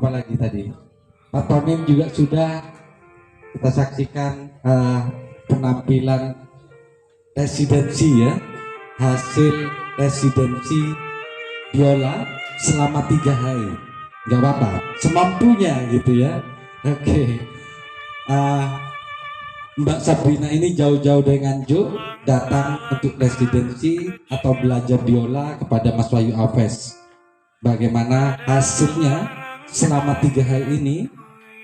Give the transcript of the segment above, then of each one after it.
apalagi tadi Pak Tonim juga sudah kita saksikan penampilan residensi ya, hasil residensi biola selama 3 hari. Nggak apa-apa, semampunya gitu ya. Oke. Mbak Sabrina ini jauh-jauh dari Nganjuk datang untuk residensi atau belajar biola kepada Mas Wahyu Alves. Bagaimana hasilnya selama 3 hari ini?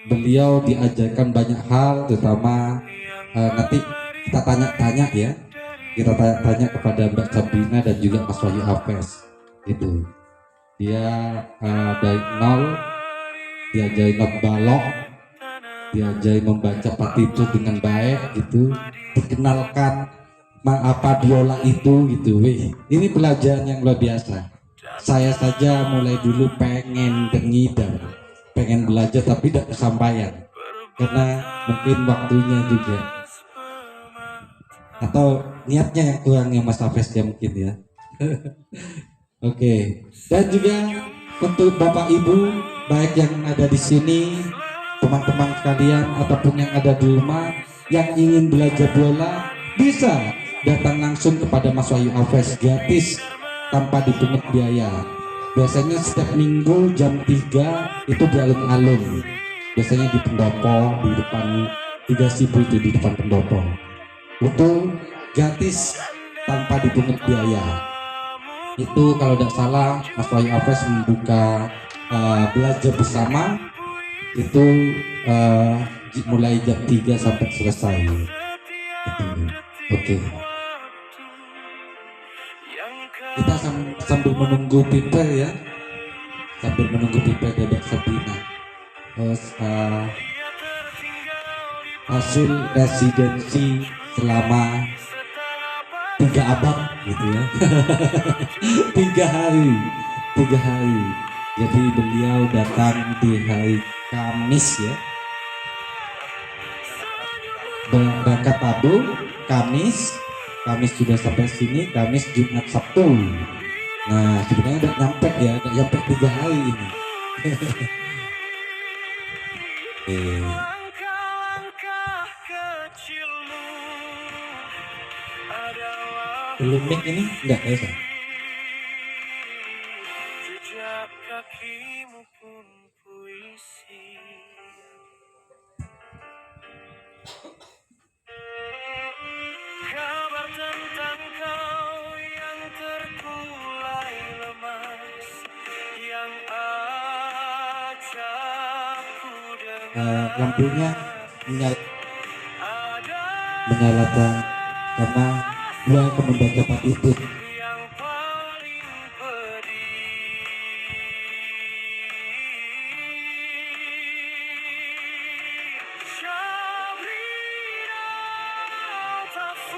Beliau diajarkan banyak hal, terutama nanti kita tanya-tanya ya. Kita tanya-tanya kepada Mbak Sabrina dan juga Mas Wahyu Alves. Gitu. Dia dari nol diajari not balok, diajari membaca partitur dengan baik gitu, dikenalkan apa biola itu gitu. Wih, ini pelajaran yang luar biasa. Saya saja mulai dulu pengen ngidam, pengen belajar tapi tidak kesampaian karena mungkin waktunya juga atau niatnya yang kurang ya Mas Hafiz ya mungkin ya. Oke. Dan juga untuk Bapak Ibu baik yang ada di sini, teman-teman sekalian ataupun yang ada di rumah yang ingin belajar biola bisa datang langsung kepada Mas Wahyu Alves gratis tanpa dipungut biaya. Biasanya setiap minggu jam 3 itu di alun-alun. Biasanya di pendopo, di depan 3 Sibu itu di depan pendopo. Itu gratis tanpa dipungut biaya. Itu kalau tidak salah Mas Wahyu Alves membuka belajar bersama itu mulai jam 3 sampai selesai. Oke. Kita sambil menunggu piper ya, sambil menunggu piper dari Sabrina. Terus hasil residensi selama 3 abad gitu ya. 3 hari. Jadi beliau datang di hari Kamis ya. Berangkat Rabu, Kamis sudah sampai sini, Kamis, Jumat, Sabtu. Nah sebenarnya udah nyampe ya, udah nyampe 3 hari ini. Belum mic ini enggak ya? Lampunya menyalakan karena dia akan membaca partitur.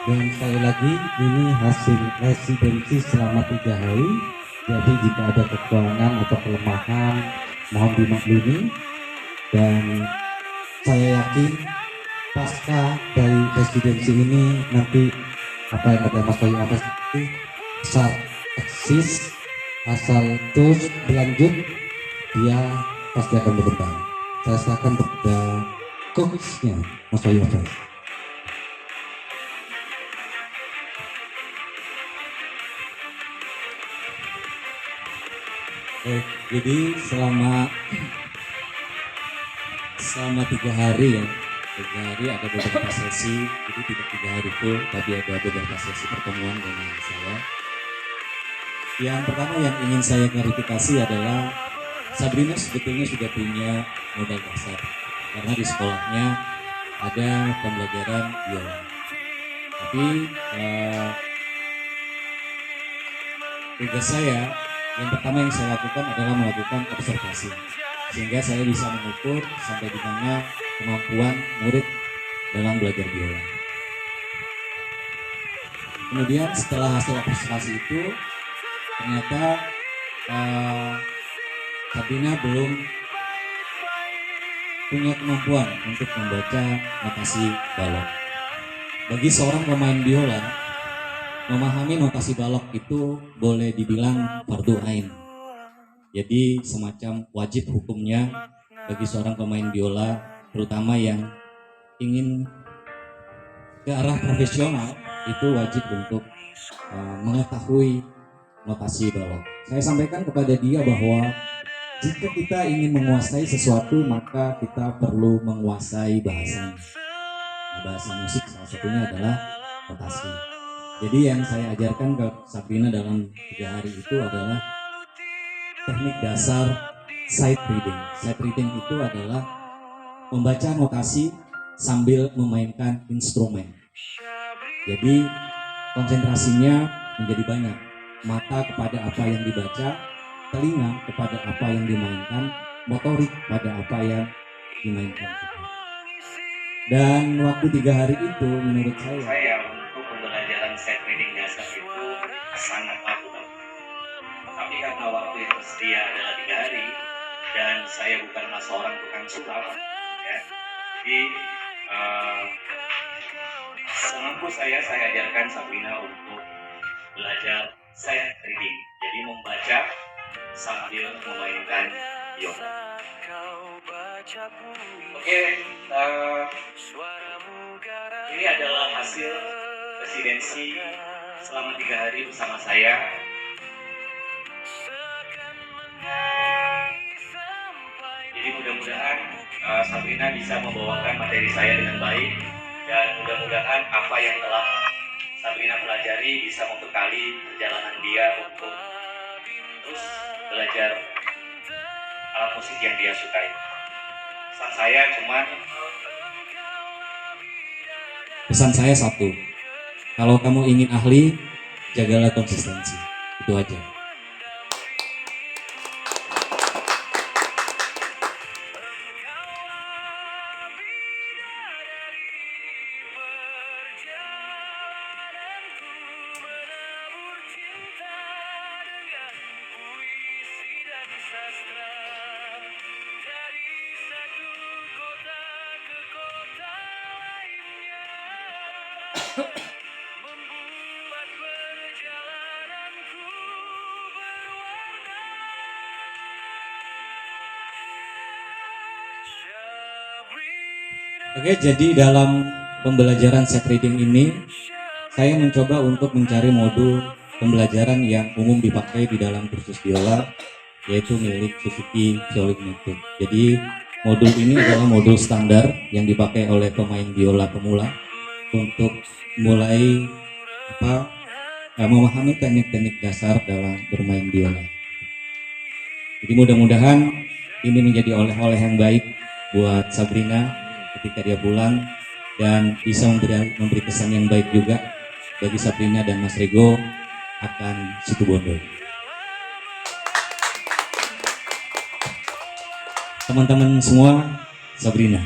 Dan sekali lagi ini hasil residensi selama 3 hari. Jadi jika ada kekurangan atau kelemahan mohon dimaklumi. Dan saya yakin pasca dari residensi ini nanti apa yang kata Mas Wahyu Alves itu asal eksis, asal terus berlanjut, dia pasti akan berkembang. Saya serahkan kepada coachnya Mas Wahyu Alves. Jadi selama 3 hari ya, 3 hari ada beberapa sesi, jadi tidak 3 hari full, tapi ada beberapa sesi pertemuan dengan saya. Yang pertama yang ingin saya klarifikasi adalah Sabrina sebetulnya sudah punya modal dasar, karena di sekolahnya ada pembelajaran biola. Tapi tugas saya, yang pertama yang saya lakukan adalah melakukan observasi. Sehingga saya bisa mengukur sampai di mana kemampuan murid dalam belajar biola. Kemudian setelah hasil observasi itu, ternyata Sabrina belum punya kemampuan untuk membaca notasi balok. Bagi seorang pemain biola, memahami notasi balok itu boleh dibilang fardu ain. Jadi semacam wajib hukumnya bagi seorang pemain biola, terutama yang ingin ke arah profesional, itu wajib untuk mengetahui notasi balok. Saya sampaikan kepada dia bahwa jika kita ingin menguasai sesuatu, maka kita perlu menguasai bahasanya. Nah, bahasa musik salah satunya adalah notasi. Jadi yang saya ajarkan ke Sabrina dalam 3 hari itu adalah teknik dasar sight reading. Sight reading itu adalah membaca notasi sambil memainkan instrumen. Jadi konsentrasinya menjadi banyak. Mata kepada apa yang dibaca, telinga kepada apa yang dimainkan, motorik pada apa yang dimainkan. Dan waktu 3 hari itu menurut saya untuk pembelajaran sight reading dasar itu sangat akurat. Tapi karena waktu yang tersedia adalah 3 hari dan saya bukanlah seorang tukang sulap, ya. Jadi semampu saya ajarkan Sabrina untuk belajar sight reading. Jadi membaca sambil memainkan biola. Oke, ini adalah hasil residensi selama 3 hari bersama saya. Jadi mudah-mudahan Sabrina bisa membawakan materi saya dengan baik, dan mudah-mudahan apa yang telah Sabrina pelajari bisa membekali perjalanan dia untuk terus belajar alat musik yang dia sukai. Pesan saya satu, kalau kamu ingin ahli, jagalah konsistensi. Itu aja. Oke, jadi dalam pembelajaran sight reading ini, saya mencoba untuk mencari modul pembelajaran yang umum dipakai di dalam kursus biola, yaitu milik Suzuki Violin Method. Jadi modul ini adalah modul standar yang dipakai oleh pemain biola pemula untuk mulai memahami teknik-teknik dasar dalam bermain biola. Jadi mudah-mudahan ini menjadi oleh-oleh yang baik buat Sabrina ketika dia pulang, dan bisa memberi kesan yang baik juga bagi Sabrina dan Mas Rego akan Situbondo. Teman-teman semua, Sabrina.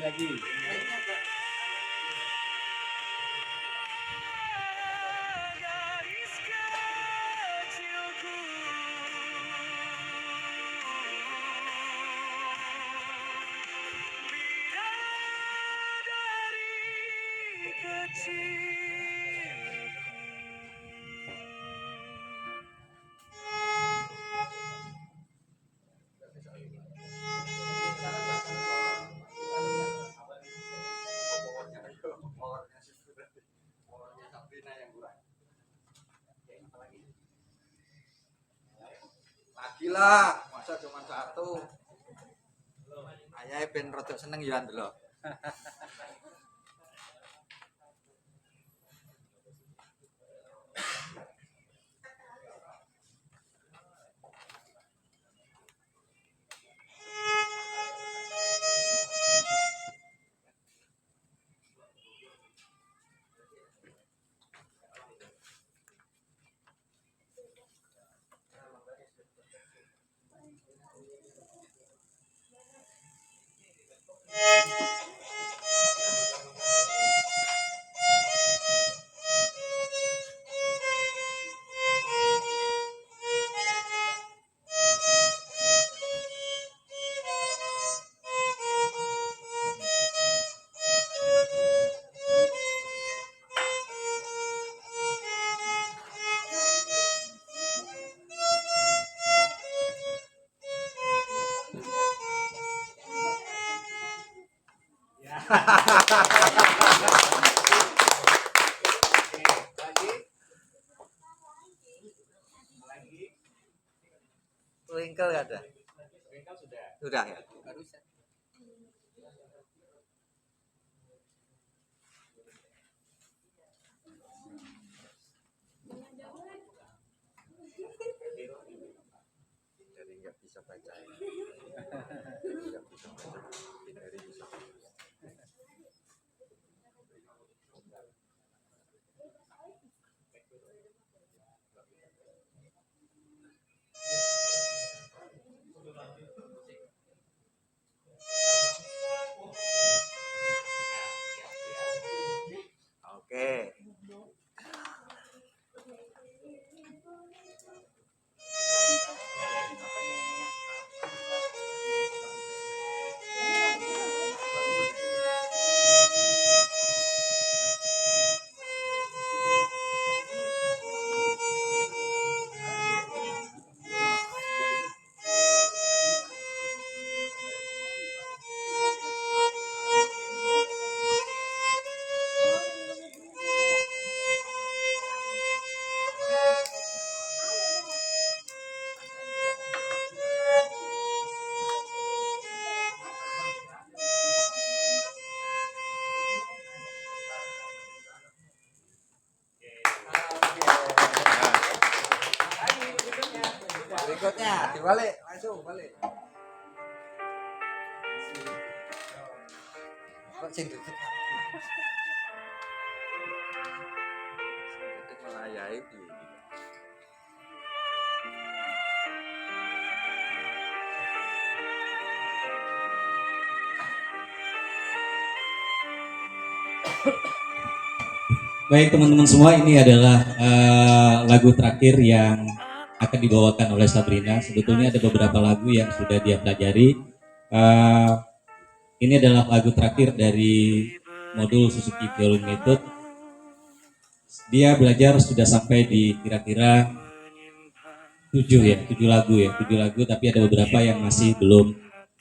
Lagi. Gila, masa cuma satu. Ayah ben rodok seneng ya ndelok. Twinkle gak ada? Twinkle sudah. Sudah ya? Barusan. Jadi nggak bisa baca ya. Nggak bisa baca. Dari bisa. Oke. Berikutnya dibalik, langsung balik. Kok sing detik? Detik melayai piye iki? Baik teman-teman semua, ini adalah lagu terakhir yang akan dibawakan oleh Sabrina. Sebetulnya ada beberapa lagu yang sudah dia pelajari. Ini adalah lagu terakhir dari modul Suzuki Violin Method. Dia belajar sudah sampai di kira-kira 7 lagu, tapi ada beberapa yang masih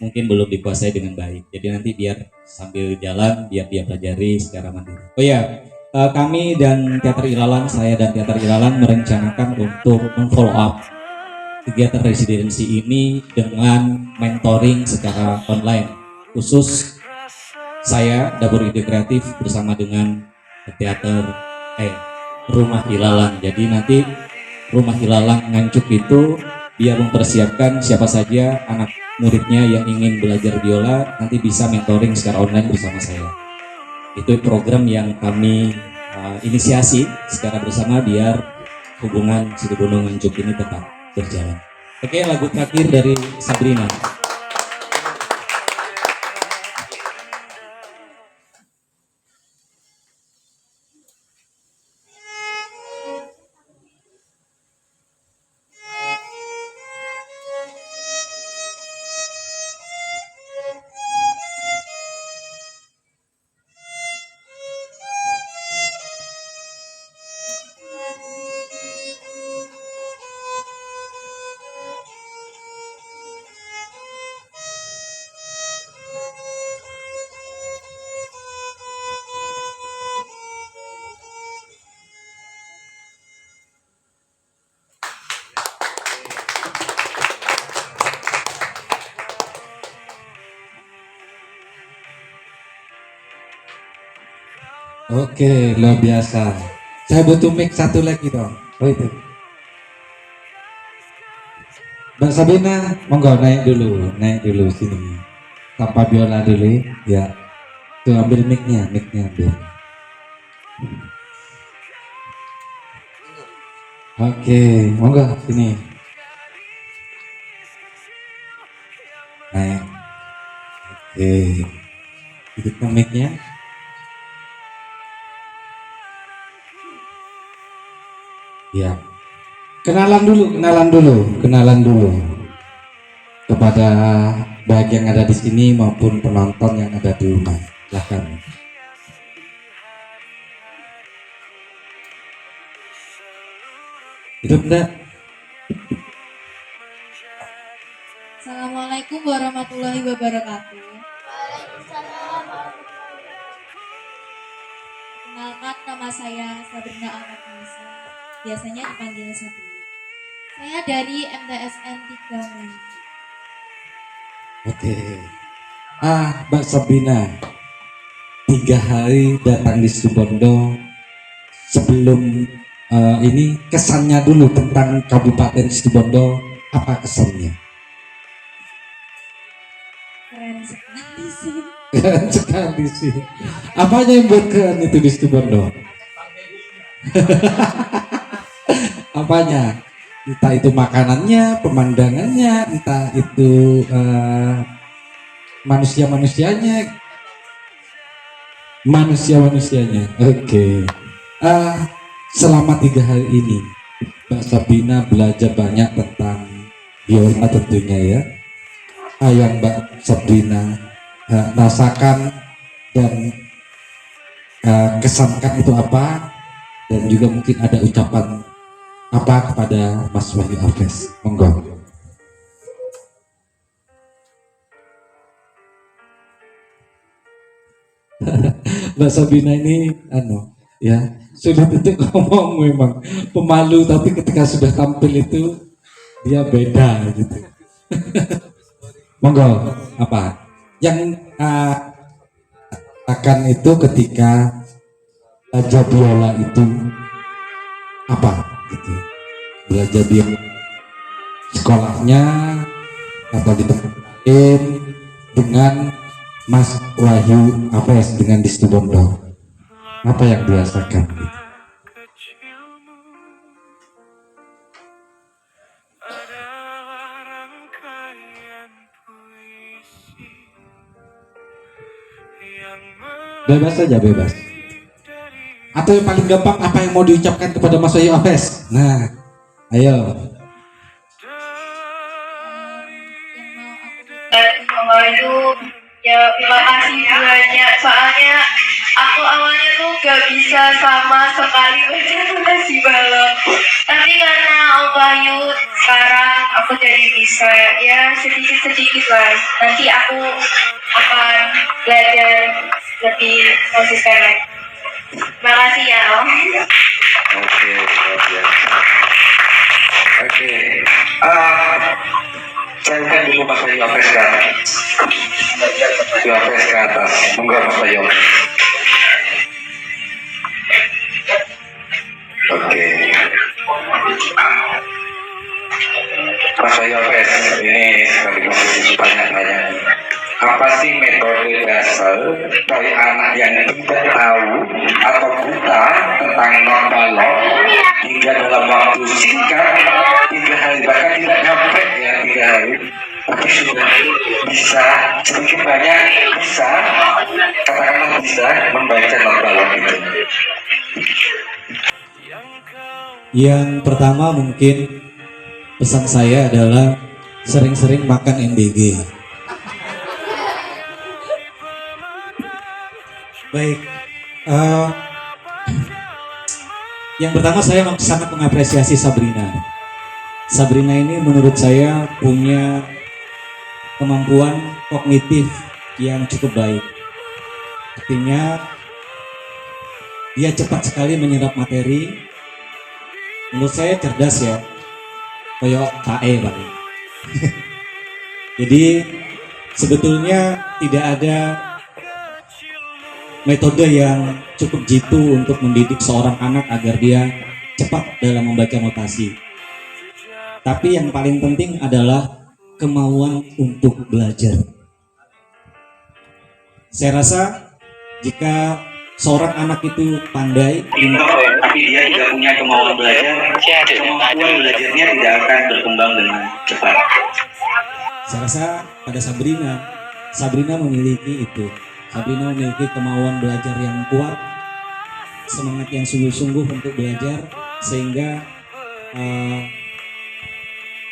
mungkin belum dikuasai dengan baik. Jadi nanti biar sambil jalan, biar dia pelajari secara mandiri. Oh ya, kami dan Teater Ilalang, saya dan Teater Ilalang merencanakan untuk follow up kegiatan residensi ini dengan mentoring secara online. Khusus saya, Dapur Ide Kreatif bersama dengan Teater Rumah Ilalang. Jadi nanti Rumah Ilalang Nganjuk itu biar mempersiapkan siapa saja anak muridnya yang ingin belajar biola nanti bisa mentoring secara online bersama saya. Itu program yang kami inisiasi secara bersama biar hubungan Situbondo Nganjuk ini tetap berjalan. Oke, lagu terakhir dari Sabrina. Oke, luar biasa. Saya butuh mic satu lagi dong. Oh itu. Mbak Sabina, monggo naik dulu sini. Tanpa biola dulu, ya. Tuh ambil mic-nya ambil. Oke, monggo sini. Naik. Oke. Hidupkan mic-nya. Ya. Kenalan dulu kepada baik yang ada di sini maupun penonton yang ada di rumah. Silakan. Hidup enggak? Assalamualaikum warahmatullahi wabarakatuh. Kenalkan, nama saya Sabrina Almatnisa, biasanya dipanggil Sabi. Saya dari MTSN 3 Medan. Oke. Mbak Sabrina, 3 hari datang di Situbondo. Sebelum ini kesannya dulu tentang Kabupaten Situbondo, apa kesannya? Keren sekali sih. Keren sekali sih. Apanya yang buat keren itu di Situbondo? Apanya? Entah itu makanannya, pemandangannya, entah itu manusia-manusianya. Oke. Selama 3 hari ini, Mbak Sabina belajar banyak tentang biola tentunya ya. Yang Mbak Sabrina rasakan dan kesankan itu apa, dan juga mungkin ada ucapan apa kepada Mas Wahyu Alves. Monggo. Mbak Sabrina ini ya sulit untuk ngomong, memang pemalu, tapi ketika sudah tampil itu dia beda gitu. Monggo, apa yang akan itu ketika belajar biola itu apa gitu, belajar biola sekolahnya atau di tempat lain dengan Mas Wahyu Alves dengan di Situbondo, apa yang dirasakan gitu? Bebas saja, bebas. Atau yang paling gampang, apa yang mau diucapkan kepada Mas Wahyu Alves? Nah, ayo. Wahyu, ya terima kasih banyak. Soalnya aku awalnya tuh gak bisa sama sekali baca notasi balok. Tapi karena Om Wahyu sekarang aku jadi bisa, ya sedikit-sedikit lah. Nanti aku akan belajar lebih konsisten lagi. Terima kasih ya Om. Oke, luar biasa. Oke. Saya kan dulu Mas Wahyu Alves ke atas. Wahyu Alves ke atas. Monggo Mas Wahyu Alves. Oke. Mas Wahyu Alves, ini sekaligus tanya-tanya. Apa sih metode dasar dari anak yang tidak tahu atau buta tentang not balok hingga dalam waktu singkat 3 hari, bahkan tidak nyampe ya 3 hari, tapi sudah bisa sedikit banyak bisa, katakanlah bisa membaca not balok itu? Yang pertama mungkin pesan saya adalah sering-sering makan MBG. Baik, yang pertama saya sangat mengapresiasi Sabrina. Sabrina ini menurut saya punya kemampuan kognitif yang cukup baik. Artinya dia cepat sekali menyerap materi. Menurut saya cerdas ya, kayak KE Pak. Jadi sebetulnya tidak ada metode yang cukup jitu untuk mendidik seorang anak agar dia cepat dalam membaca notasi. Tapi yang paling penting adalah kemauan untuk belajar. Saya rasa jika seorang anak itu pandai, tapi dia tidak punya kemauan belajar, kemampuan belajarnya tidak akan berkembang dengan cepat. saya rasa pada Sabrina memiliki itu. Sabrina memiliki kemauan belajar yang kuat, semangat yang sungguh-sungguh untuk belajar, sehingga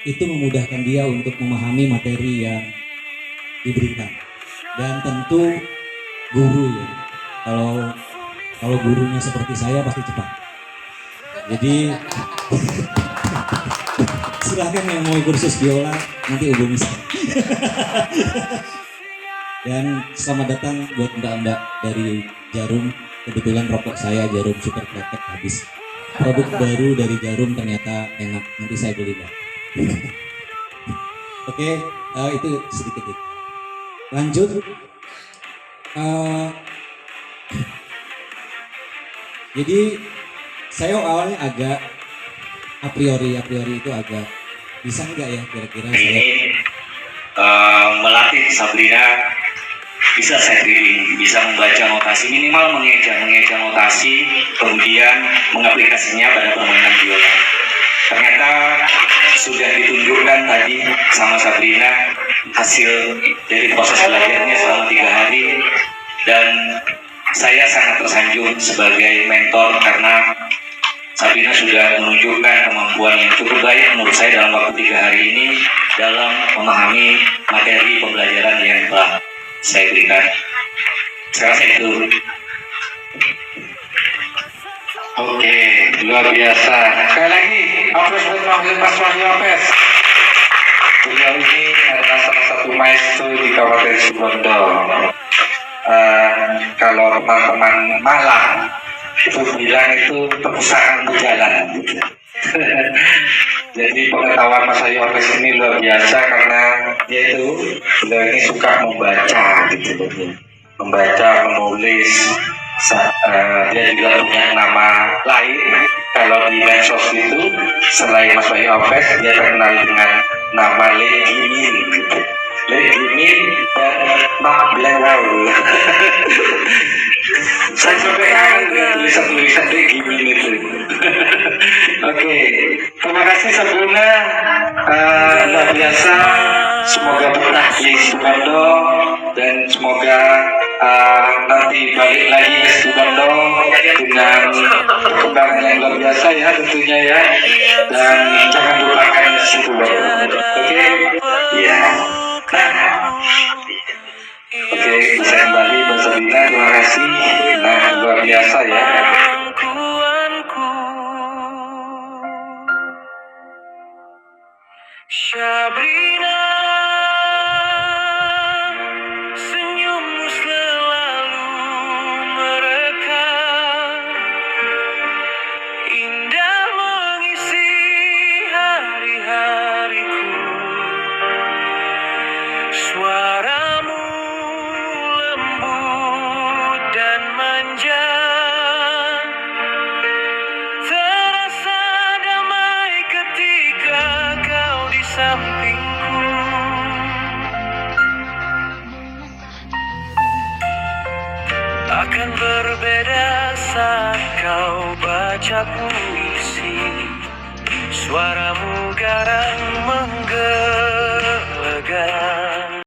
itu memudahkan dia untuk memahami materi yang diberikan. Dan tentu guru ya, kalau gurunya seperti saya pasti cepat. Jadi silahkan yang mau kursus biola nanti hubungi saya. Dan selamat datang buat mbak-mbak dari Jarum. Kebetulan rokok saya Jarum Super Kretek habis. Produk baru dari Jarum ternyata enak, nanti saya beli mbak. Oke, itu sedikit itu. Lanjut. Jadi saya awalnya agak a priori itu agak bisa nggak ya kira-kira saya Melatih Sabrina bisa setting, bisa membaca notasi, minimal mengeja notasi, kemudian mengaplikasinya pada permainan biola. Ternyata sudah ditunjukkan tadi sama Sabrina hasil dari proses belajarnya selama 3 hari, dan saya sangat tersanjung sebagai mentor karena Sabrina sudah menunjukkan kemampuan yang cukup baik menurut saya dalam waktu 3 hari ini dalam memahami materi pembelajaran yang telah saya berikan. Saya rasa itu. Oke, luar biasa. Sekali lagi, aplaus buat Mas Wahyu Apes. Beliau ini adalah salah satu maestro di Kabupaten Situbondo. Kalau teman-teman Malang itu bilang itu perpustakaan berjalan. Jadi pengetahuan Mas Wahyu Apes ini luar biasa karena dia itu beliau ini suka membaca gitu, membaca, menulis. Dia juga punya nama lain kalau di medsos itu selain Mas Wahyu Apes, dia terkenal dengan nama Legimin gitu. Legimin dan Mak Blewau. Saya sampai kangen dengan tulisan-tulisan Legimin itu. Oke, terima kasih Sabrina, luar biasa. Semoga betah di Situbondo dan semoga nanti balik lagi ke Situbondo dengan perkembangan yang luar biasa ya tentunya ya, dan jangan lupakan Situbondo. Oke, ya. Oke, saya kembali Mbak Sabrina, terima kasih. Nah, luar biasa ya. Sabrina, senyummu selalu merekah, indah mengisi hari-hariku. Suaramu lembut dan manja, terasa damai ketika kau di sampingku. Akan berbeda saat kau baca puisi, suaramu garang menggelegar.